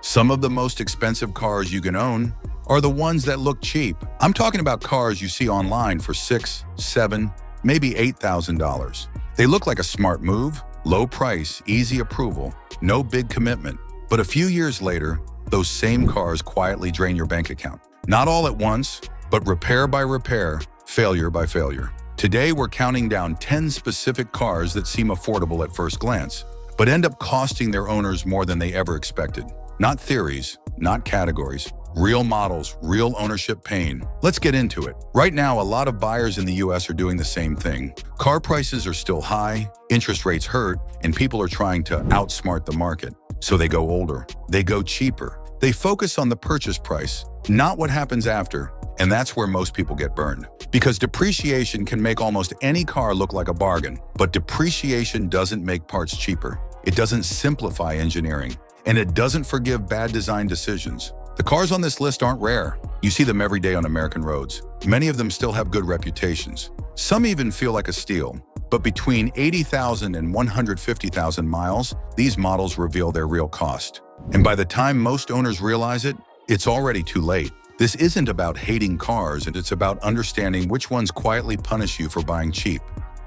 Some of the most expensive cars you can own are the ones that look cheap. I'm talking about cars you see online for $6, $7, maybe $8,000. They look like a smart move, low price, easy approval, no big commitment. But a few years later, those same cars quietly drain your bank account. Not all at once, but repair by repair, failure by failure. Today, we're counting down 10 specific cars that seem affordable at first glance, but end up costing their owners more than they ever expected. Not theories, not categories, real models, real ownership pain. Let's get into it. Right now, a lot of buyers in the US are doing the same thing. Car prices are still high, interest rates hurt, and people are trying to outsmart the market. So they go older, they go cheaper. They focus on the purchase price, not what happens after. And that's where most people get burned. Because depreciation can make almost any car look like a bargain, but depreciation doesn't make parts cheaper. It doesn't simplify engineering, and it doesn't forgive bad design decisions. The cars on this list aren't rare. You see them every day on American roads. Many of them still have good reputations. Some even feel like a steal. But between 80,000 and 150,000 miles, these models reveal their real cost. And by the time most owners realize it, it's already too late. This isn't about hating cars, and it's about understanding which ones quietly punish you for buying cheap.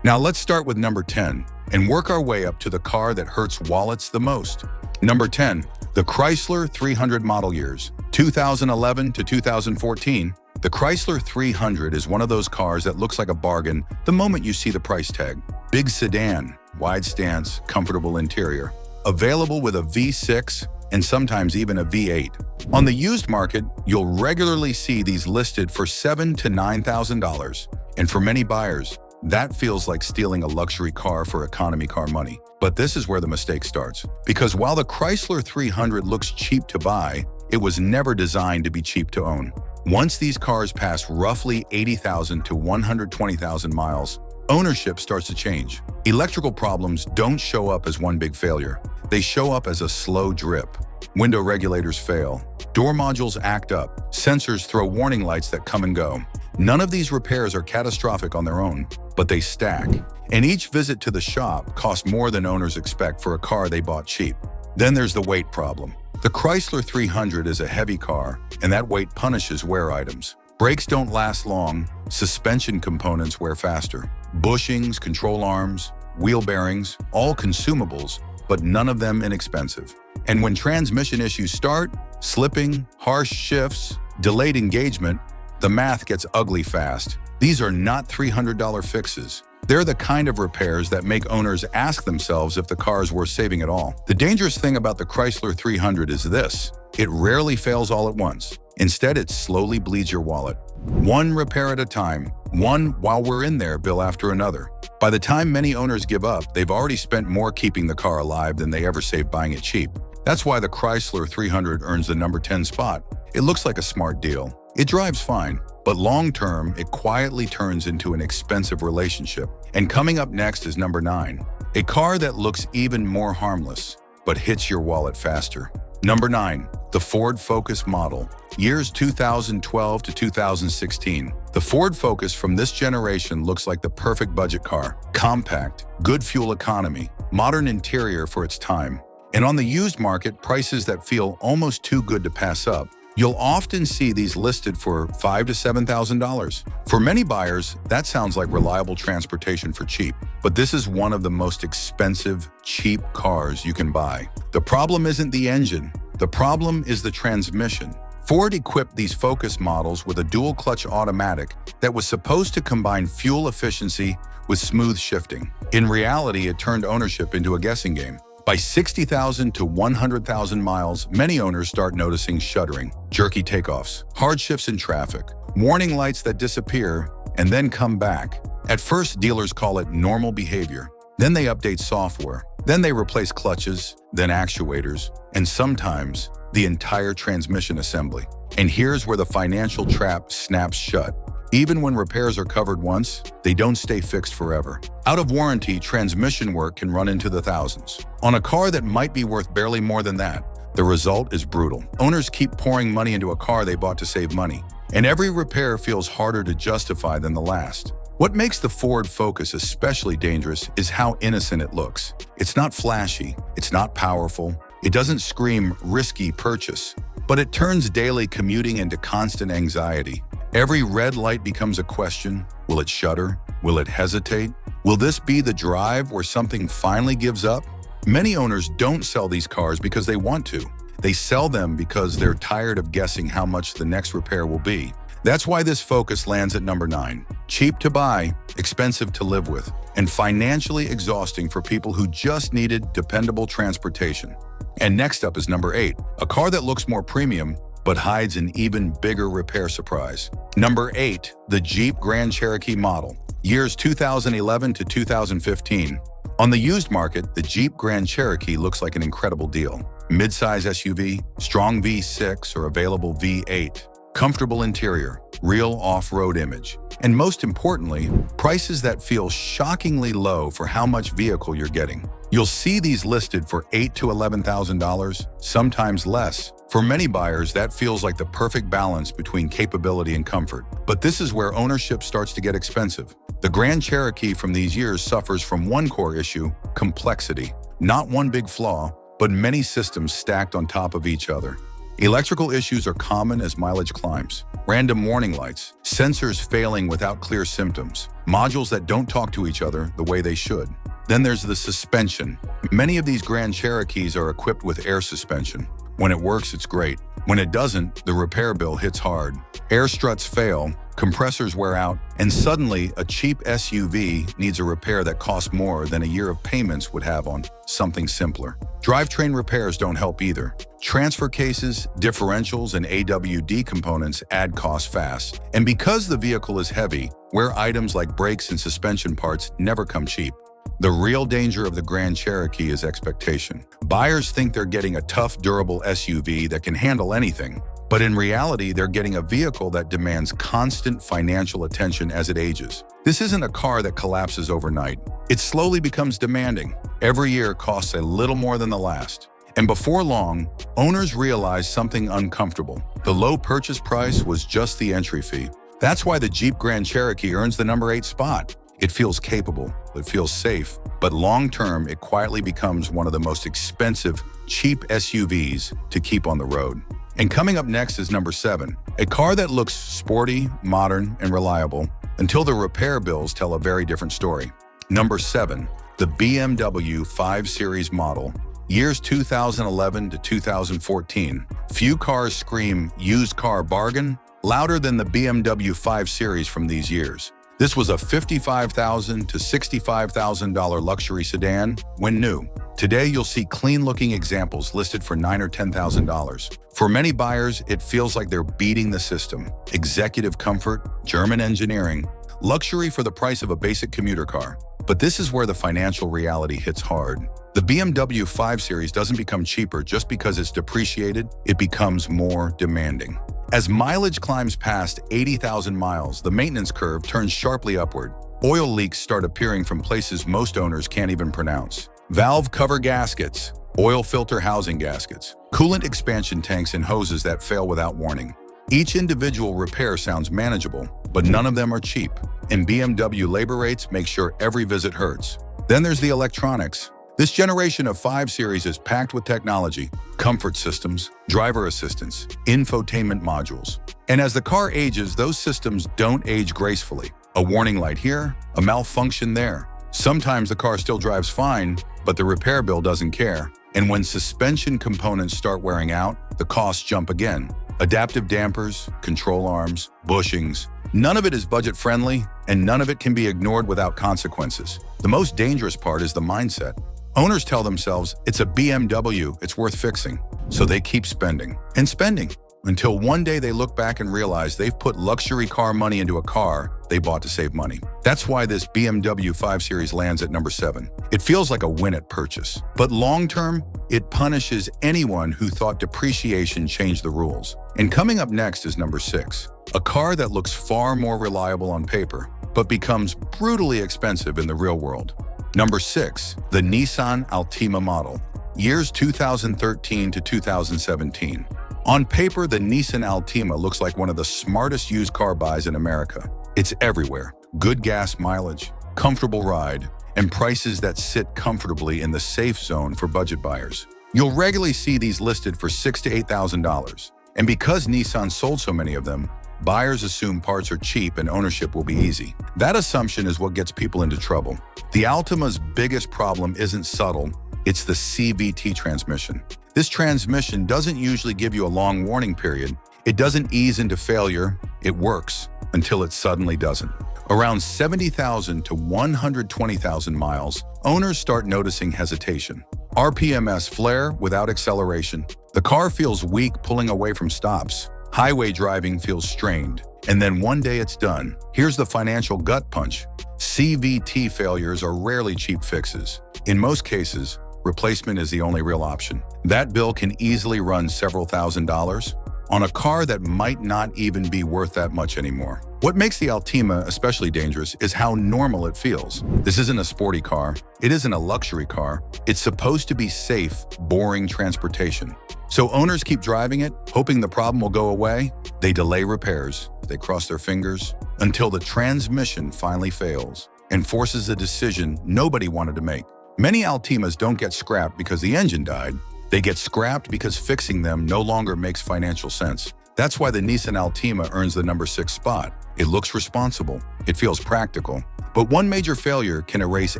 Now let's start with number 10 and work our way up to the car that hurts wallets the most. Number 10, the Chrysler 300 model years, 2011 to 2014. The Chrysler 300 is one of those cars that looks like a bargain the moment you see the price tag. Big sedan, wide stance, comfortable interior. Available with a V6 and sometimes even a V8. On the used market, you'll regularly see these listed for $7,000 to $9,000. And for many buyers, that feels like stealing a luxury car for economy car money. But this is where the mistake starts. Because while the Chrysler 300 looks cheap to buy, it was never designed to be cheap to own. Once these cars pass roughly 80,000 to 120,000 miles, ownership starts to change. Electrical problems don't show up as one big failure. They show up as a slow drip. Window regulators fail. Door modules act up. Sensors throw warning lights that come and go. None of these repairs are catastrophic on their own, but they stack. And each visit to the shop costs more than owners expect for a car they bought cheap. Then there's the weight problem. The Chrysler 300 is a heavy car, and that weight punishes wear items. Brakes don't last long. Suspension components wear faster. Bushings, control arms, wheel bearings, all consumables, but none of them inexpensive. And when transmission issues start, slipping, harsh shifts, delayed engagement, the math gets ugly fast. These are not $300 fixes. They're the kind of repairs that make owners ask themselves if the car is worth saving at all. The dangerous thing about the Chrysler 300 is this: it rarely fails all at once. Instead, it slowly bleeds your wallet. One repair at a time, one while we're in there bill after another. By the time many owners give up, they've already spent more keeping the car alive than they ever saved buying it cheap. That's why the Chrysler 300 earns the number 10 spot. It looks like a smart deal. It drives fine, but long-term, it quietly turns into an expensive relationship. And coming up next is number 9, a car that looks even more harmless, but hits your wallet faster. Number 9, the Ford Focus model, years 2012 to 2016. The Ford Focus from this generation looks like the perfect budget car. Compact, good fuel economy, modern interior for its time. And on the used market, prices that feel almost too good to pass up. You'll often see these listed for $5,000 to $7,000. For many buyers, that sounds like reliable transportation for cheap. But this is one of the most expensive, cheap cars you can buy. The problem isn't the engine. The problem is the transmission. Ford equipped these Focus models with a dual-clutch automatic that was supposed to combine fuel efficiency with smooth shifting. In reality, it turned ownership into a guessing game. By 60,000 to 100,000 miles, many owners start noticing shuddering, jerky takeoffs, hard shifts in traffic, warning lights that disappear and then come back. At first, dealers call it normal behavior. Then they update software. Then they replace clutches, then actuators, and sometimes the entire transmission assembly. And here's where the financial trap snaps shut. Even when repairs are covered once, they don't stay fixed forever. Out of warranty, transmission work can run into the thousands. On a car that might be worth barely more than that, the result is brutal. Owners keep pouring money into a car they bought to save money, and every repair feels harder to justify than the last. What makes the Ford Focus especially dangerous is how innocent it looks. It's not flashy, it's not powerful, It doesn't scream risky purchase, but it turns daily commuting into constant anxiety. Every red light becomes a question. Will it shudder? Will it hesitate? Will this be the drive where something finally gives up? Many owners don't sell these cars because they want to. They sell them because they're tired of guessing how much the next repair will be. That's why this Focus lands at number 9. Cheap to buy, expensive to live with, and financially exhausting for people who just needed dependable transportation. And next up is number 8, a car that looks more premium but hides an even bigger repair surprise. Number 8, the Jeep Grand Cherokee model, years 2011 to 2015. On the used market, the Jeep Grand Cherokee looks like an incredible deal. Midsize SUV, strong V6 or available V8, comfortable interior, real off-road image, and most importantly, prices that feel shockingly low for how much vehicle you're getting. You'll see these listed for $8,000 to $11,000, sometimes less. For many buyers, that feels like the perfect balance between capability and comfort. But this is where ownership starts to get expensive. The Grand Cherokee from these years suffers from one core issue: complexity. Not one big flaw, but many systems stacked on top of each other. Electrical issues are common as mileage climbs. Random warning lights, sensors failing without clear symptoms, modules that don't talk to each other the way they should. Then there's the suspension. Many of these Grand Cherokees are equipped with air suspension. When it works, it's great. When it doesn't, the repair bill hits hard. Air struts fail, compressors wear out, and suddenly a cheap SUV needs a repair that costs more than a year of payments would have on something simpler. Drivetrain repairs don't help either. Transfer cases, differentials, and AWD components add costs fast. And because the vehicle is heavy, wear items like brakes and suspension parts never come cheap. The real danger of the Grand Cherokee is expectation. Buyers think they're getting a tough, durable SUV that can handle anything, but in reality, they're getting a vehicle that demands constant financial attention as it ages. This isn't a car that collapses overnight. It slowly becomes demanding. Every year costs a little more than the last. And before long, owners realize something uncomfortable. The low purchase price was just the entry fee. That's why the Jeep Grand Cherokee earns the number 8 spot. It feels capable, it feels safe, but long-term, it quietly becomes one of the most expensive, cheap SUVs to keep on the road. And coming up next is number 7, a car that looks sporty, modern, and reliable, until the repair bills tell a very different story. Number 7, the BMW 5 Series model, years 2011 to 2014. Few cars scream used car bargain louder than the BMW 5 Series from these years. This was a $55,000 to $65,000 luxury sedan when new. Today, you'll see clean-looking examples listed for $9,000 or $10,000. For many buyers, it feels like they're beating the system. Executive comfort, German engineering, luxury for the price of a basic commuter car. But this is where the financial reality hits hard. The BMW 5 Series doesn't become cheaper just because it's depreciated, it becomes more demanding. As mileage climbs past 80,000 miles, the maintenance curve turns sharply upward. Oil leaks start appearing from places most owners can't even pronounce. Valve cover gaskets, oil filter housing gaskets, coolant expansion tanks and hoses that fail without warning. Each individual repair sounds manageable, but none of them are cheap. And BMW labor rates make sure every visit hurts. Then there's the electronics. This generation of 5 Series is packed with technology, comfort systems, driver assistance, infotainment modules. And as the car ages, those systems don't age gracefully. A warning light here, a malfunction there. Sometimes the car still drives fine, but the repair bill doesn't care. And when suspension components start wearing out, the costs jump again. Adaptive dampers, control arms, bushings. None of it is budget-friendly, and none of it can be ignored without consequences. The most dangerous part is the mindset. Owners tell themselves, it's a BMW, it's worth fixing. So they keep spending and spending until one day they look back and realize they've put luxury car money into a car they bought to save money. That's why this BMW 5 Series lands at number 7. It feels like a win at purchase, but long-term, it punishes anyone who thought depreciation changed the rules. And coming up next is number 6, a car that looks far more reliable on paper, but becomes brutally expensive in the real world. Number 6, the Nissan Altima model, years 2013 to 2017. On paper, the Nissan Altima looks like one of the smartest used car buys in America. It's everywhere. Good gas mileage, comfortable ride, and prices that sit comfortably in the safe zone for budget buyers. You'll regularly see these listed for $6,000 to $8,000. And because Nissan sold so many of them, buyers assume parts are cheap and ownership will be easy. That assumption is what gets people into trouble. The Altima's biggest problem isn't subtle, it's the CVT transmission. This transmission doesn't usually give you a long warning period. It doesn't ease into failure, it works until it suddenly doesn't. Around 70,000 to 120,000 miles, owners start noticing hesitation. RPMs flare without acceleration. The car feels weak pulling away from stops. Highway driving feels strained. And then one day it's done. Here's the financial gut punch. CVT failures are rarely cheap fixes. In most cases, replacement is the only real option. That bill can easily run several $1,000s on a car that might not even be worth that much anymore. What makes the Altima especially dangerous is how normal it feels. This isn't a sporty car. It isn't a luxury car. It's supposed to be safe, boring transportation. So owners keep driving it, hoping the problem will go away. They delay repairs. They cross their fingers until the transmission finally fails and forces a decision nobody wanted to make. Many Altimas don't get scrapped because the engine died. They get scrapped because fixing them no longer makes financial sense. That's why the Nissan Altima earns the number 6 spot. It looks responsible. It feels practical. But one major failure can erase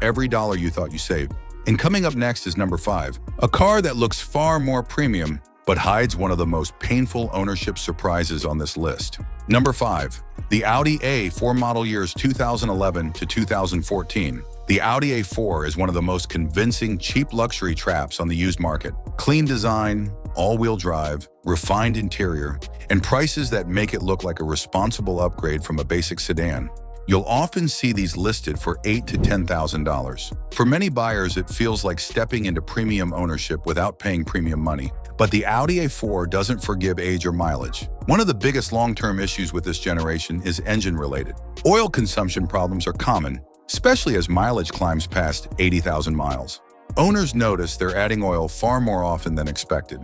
every dollar you thought you saved. And coming up next is number 5, a car that looks far more premium but hides one of the most painful ownership surprises on this list. Number 5, the Audi A4 model years 2011 to 2014. The Audi A4 is one of the most convincing cheap luxury traps on the used market. Clean design, all-wheel drive, refined interior, and prices that make it look like a responsible upgrade from a basic sedan. You'll often see these listed for $8,000 to $10,000. For many buyers, it feels like stepping into premium ownership without paying premium money. But the Audi A4 doesn't forgive age or mileage. One of the biggest long-term issues with this generation is engine-related. Oil consumption problems are common, especially as mileage climbs past 80,000 miles. Owners notice they're adding oil far more often than expected,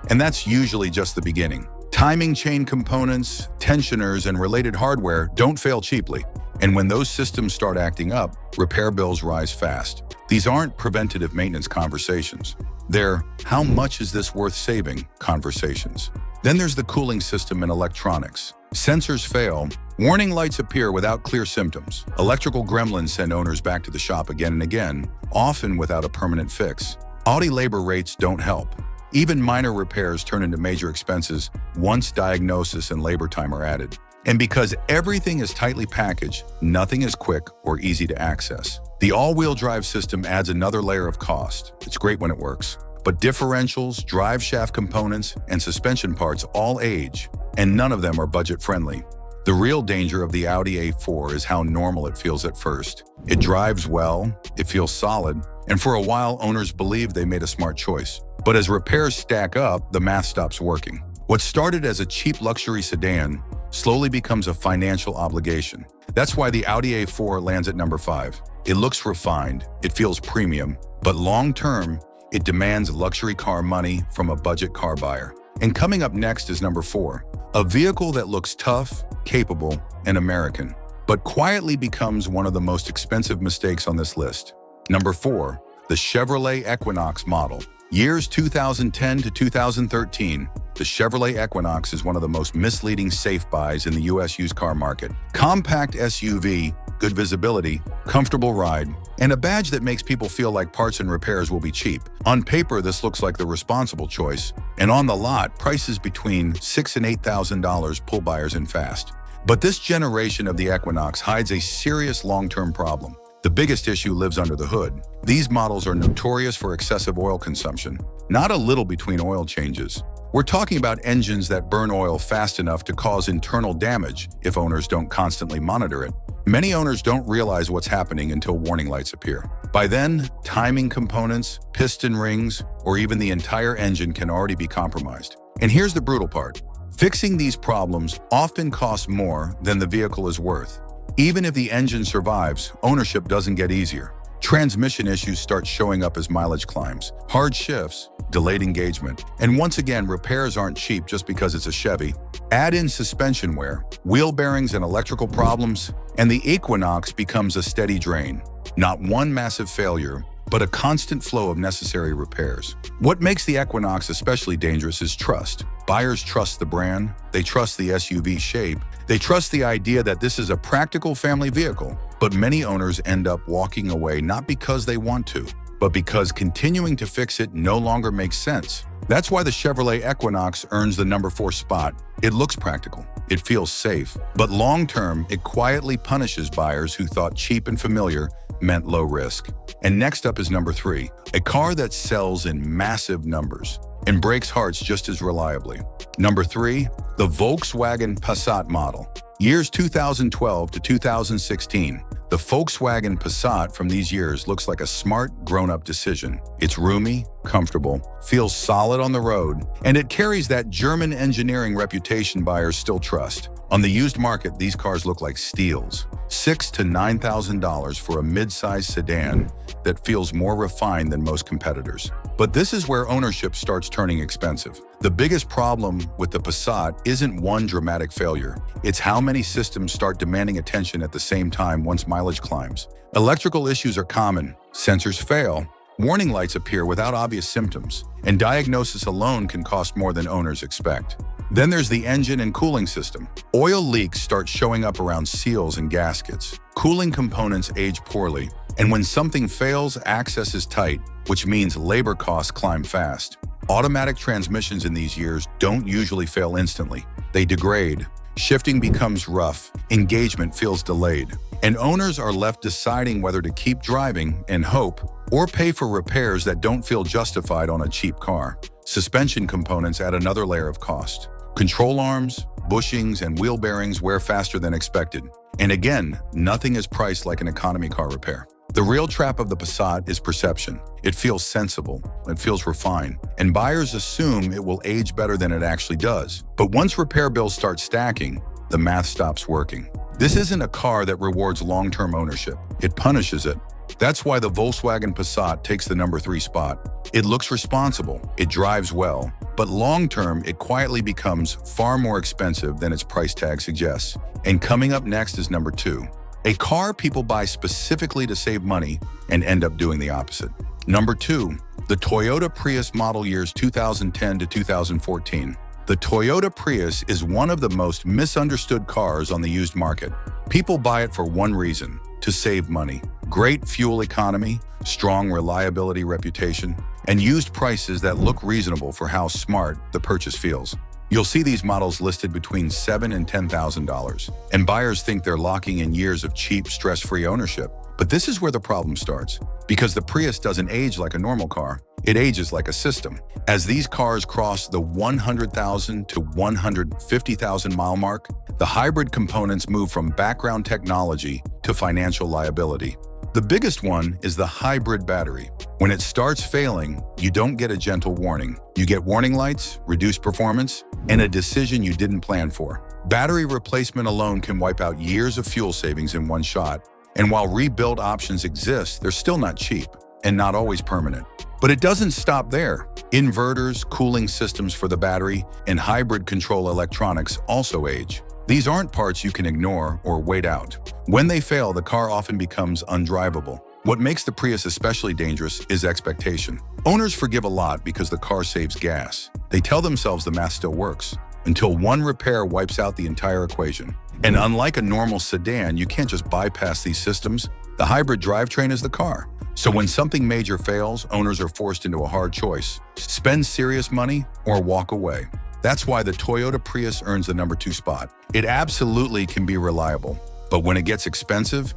and that's usually just the beginning. Timing chain components, tensioners, and related hardware don't fail cheaply, and when those systems start acting up, repair bills rise fast. These aren't preventative maintenance conversations. They're "how much is this worth saving" conversations. Then there's the cooling system and electronics. Sensors fail, warning lights appear without clear symptoms. Electrical gremlins send owners back to the shop again and again, often without a permanent fix. Audi labor rates don't help. Even minor repairs turn into major expenses once diagnosis and labor time are added. And because everything is tightly packaged, nothing is quick or easy to access. The all-wheel drive system adds another layer of cost. It's great when it works. But differentials, drive shaft components, and suspension parts all age, and none of them are budget-friendly. The real danger of the Audi A4 is how normal it feels at first. It drives well, it feels solid, and for a while owners believe they made a smart choice. But as repairs stack up, the math stops working. What started as a cheap luxury sedan slowly becomes a financial obligation. That's why the Audi A4 lands at number 5. It looks refined, it feels premium, but long-term, it demands luxury car money from a budget car buyer. And coming up next is number 4, a vehicle that looks tough, capable, and American, but quietly becomes one of the most expensive mistakes on this list. Number 4, the Chevrolet Equinox model. Years 2010 to 2013, the Chevrolet Equinox is one of the most misleading safe buys in the US used car market. Compact SUV, good visibility, comfortable ride, and a badge that makes people feel like parts and repairs will be cheap. On paper, this looks like the responsible choice, and on the lot, prices between $6,000 and $8,000 pull buyers in fast. But this generation of the Equinox hides a serious long-term problem. The biggest issue lives under the hood. These models are notorious for excessive oil consumption, not a little between oil changes. We're talking about engines that burn oil fast enough to cause internal damage if owners don't constantly monitor it. Many owners don't realize what's happening until warning lights appear. By then, timing components, piston rings, or even the entire engine can already be compromised. And here's the brutal part. Fixing these problems often costs more than the vehicle is worth. Even if the engine survives, ownership doesn't get easier. Transmission issues start showing up as mileage climbs, hard shifts, delayed engagement, and once again, repairs aren't cheap just because it's a Chevy. Add in suspension wear, wheel bearings and electrical problems, and the Equinox becomes a steady drain. Not one massive failure, but a constant flow of necessary repairs. What makes the Equinox especially dangerous is trust. Buyers trust the brand, they trust the SUV shape, they trust the idea that this is a practical family vehicle. But many owners end up walking away not because they want to, but because continuing to fix it no longer makes sense. That's why the Chevrolet Equinox earns the number 4 spot. It looks practical, it feels safe, but long-term, it quietly punishes buyers who thought cheap and familiar meant low risk. And next up is number 3, a car that sells in massive numbers and breaks hearts just as reliably. Number 3, the Volkswagen Passat model. Years 2012 to 2016. The Volkswagen Passat from these years looks like a smart, grown-up decision. It's roomy, comfortable, feels solid on the road, and it carries that German engineering reputation buyers still trust. On the used market, these cars look like steals. $6,000 to $9,000 for a mid-size sedan that feels more refined than most competitors. But this is where ownership starts turning expensive. The biggest problem with the Passat isn't one dramatic failure. It's how many systems start demanding attention at the same time once mileage climbs. Electrical issues are common. Sensors fail. Warning lights appear without obvious symptoms. And diagnosis alone can cost more than owners expect. Then there's the engine and cooling system. Oil leaks start showing up around seals and gaskets. Cooling components age poorly. And when something fails, access is tight, which means labor costs climb fast. Automatic transmissions in these years don't usually fail instantly. They degrade. Shifting becomes rough. Engagement feels delayed. And owners are left deciding whether to keep driving and hope or pay for repairs that don't feel justified on a cheap car. Suspension components add another layer of cost. Control arms, bushings, and wheel bearings wear faster than expected. And again, nothing is priced like an economy car repair. The real trap of the Passat is perception. It feels sensible, it feels refined, and buyers assume it will age better than it actually does. But once repair bills start stacking, the math stops working. This isn't a car that rewards long-term ownership. It punishes it. That's why the Volkswagen Passat takes the number 3 spot. It looks responsible, it drives well, but long-term, it quietly becomes far more expensive than its price tag suggests. And coming up next is number 2. A car people buy specifically to save money and end up doing the opposite. Number 2, the Toyota Prius model years 2010 to 2014. The Toyota Prius is one of the most misunderstood cars on the used market. People buy it for one reason: to save money. Great fuel economy, strong reliability reputation, and used prices that look reasonable for how smart the purchase feels. You'll see these models listed between $7,000 and $10,000, and buyers think they're locking in years of cheap, stress-free ownership. But this is where the problem starts, because the Prius doesn't age like a normal car, it ages like a system. As these cars cross the 100,000 to 150,000 mile mark, the hybrid components move from background technology to financial liability. The biggest one is the hybrid battery. When it starts failing, you don't get a gentle warning. You get warning lights, reduced performance, and a decision you didn't plan for. Battery replacement alone can wipe out years of fuel savings in one shot. And while rebuild options exist, they're still not cheap and not always permanent. But it doesn't stop there. Inverters, cooling systems for the battery, and hybrid control electronics also age. These aren't parts you can ignore or wait out. When they fail, the car often becomes undrivable. What makes the Prius especially dangerous is expectation. Owners forgive a lot because the car saves gas. They tell themselves the math still works, until one repair wipes out the entire equation. And unlike a normal sedan, you can't just bypass these systems. The hybrid drivetrain is the car. So when something major fails, owners are forced into a hard choice: spend serious money or walk away. That's why the Toyota Prius earns the number 2 spot. It absolutely can be reliable, but when it gets expensive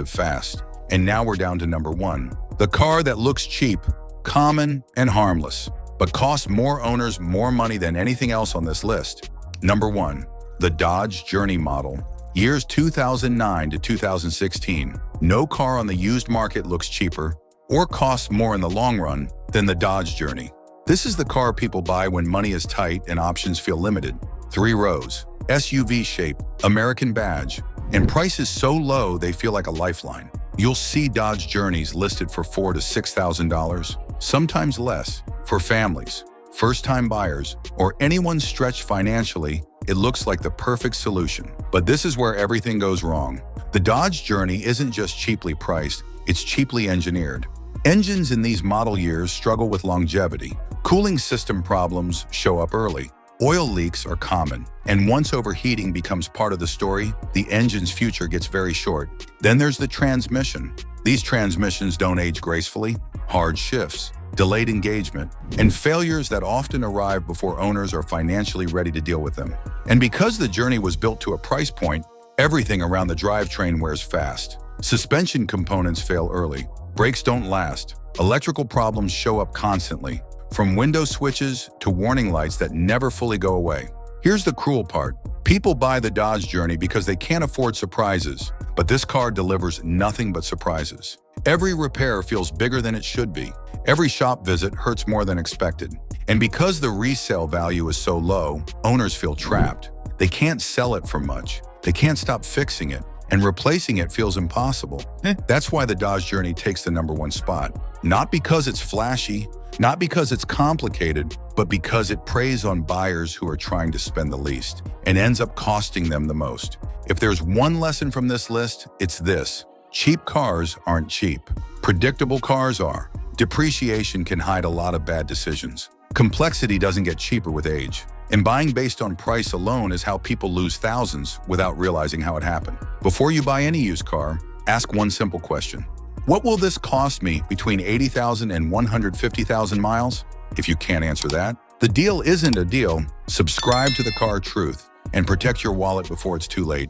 fast. And now we're down to number 1, the car that looks cheap, common, and harmless, but costs more owners more money than anything else on this list. Number 1, the Dodge Journey model, years 2009 to 2016. No car on the used market looks cheaper or costs more in the long run than the Dodge Journey. This is the car people buy when money is tight and options feel limited. 3 rows, SUV shape, American badge, and prices so low they feel like a lifeline. You'll see Dodge Journeys listed for $4,000 to $6,000, sometimes less. For families, first-time buyers, or anyone stretched financially, it looks like the perfect solution. But this is where everything goes wrong. The Dodge Journey isn't just cheaply priced, it's cheaply engineered. Engines in these model years struggle with longevity. Cooling system problems show up early. Oil leaks are common, and once overheating becomes part of the story, the engine's future gets very short. Then there's the transmission. These transmissions don't age gracefully. Hard shifts, delayed engagement, and failures that often arrive before owners are financially ready to deal with them. And because the journey was built to a price point, everything around the drivetrain wears fast. Suspension components fail early. Brakes don't last. Electrical problems show up constantly, from window switches to warning lights that never fully go away. Here's the cruel part. People buy the Dodge Journey because they can't afford surprises, but this car delivers nothing but surprises. Every repair feels bigger than it should be. Every shop visit hurts more than expected. And because the resale value is so low, owners feel trapped. They can't sell it for much. They can't stop fixing it, and replacing it feels impossible. That's why the Dodge Journey takes the #1 spot. Not because it's flashy, not because it's complicated, but because it preys on buyers who are trying to spend the least and ends up costing them the most. If there's one lesson from this list, it's this. Cheap cars aren't cheap. Predictable cars are. Depreciation can hide a lot of bad decisions. Complexity doesn't get cheaper with age. And buying based on price alone is how people lose thousands without realizing how it happened. Before you buy any used car, ask one simple question. What will this cost me between 80,000 and 150,000 miles? If you can't answer that, the deal isn't a deal. Subscribe to The Car Truth and protect your wallet before it's too late.